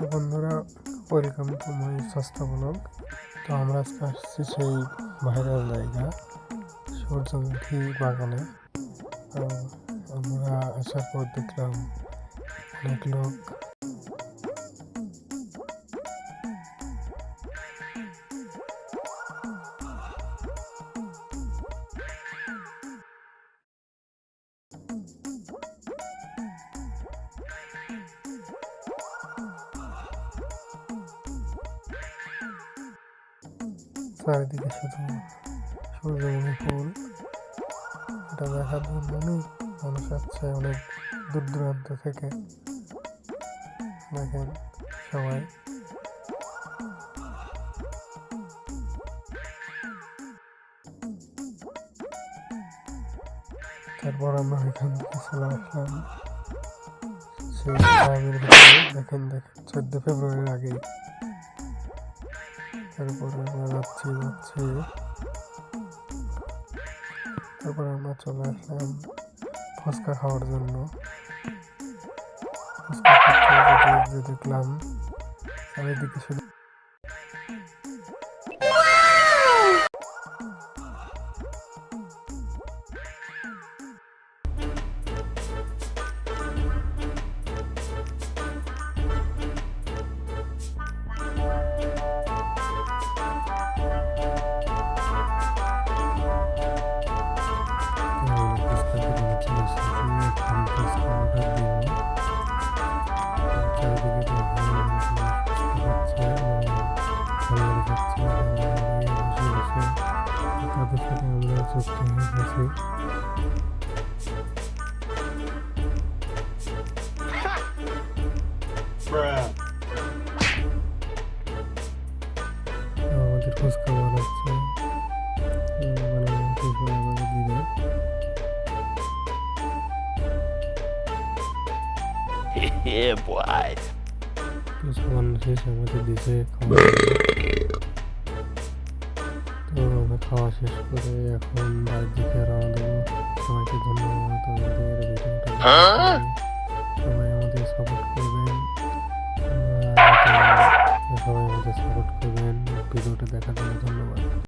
তো বন্ধুরা, welcome to my স্বাস্থ্য ব্লগ। তো আমরা আজকে আসছি সেই ভাইরাল জায়গা সূর্যমুখী বাগানে। তো আমরা আসার পর দেখলাম অনেক লোক চারিদিকে শুধু সূর্যমুখী ফুল। এটা দেখার জন্য অনেক মানুষ আসছে, অনেক দূর দূরান্ত থেকে। দেখেন সবাই। তারপর আমরা এখান থেকে চলে আসলাম সেই গ্রামের ভিতরে। দেখেন 14 ফেব্রুয়ারির আগেই। তারপরে আমরা যাচ্ছি। তারপরে আমরা চলে আসলাম ফুচকা খাওয়ার জন্য। ফুচকা খেতে দেখলাম চারিদিকে শুধু তাদের সাথে আমরা যুক্ত হয়ে গেছি। আমাদের ফুচকা বানাচ্ছে, আমাদের দিবে। ফুচকা বানানো শেষ, আমাদের দিছে খাওয়া। তো আমরা খাওয়া শেষ করে এখন বাড়ির দিকে রওনা দেবো। সবাইকে ধন্যবাদ আমাদের ভিডিওটা সবাই আমাদের সাপোর্ট করবেন। সবাই আমাদের সাপোর্ট করবেন। ভিডিওটা দেখার জন্য ধন্যবাদ।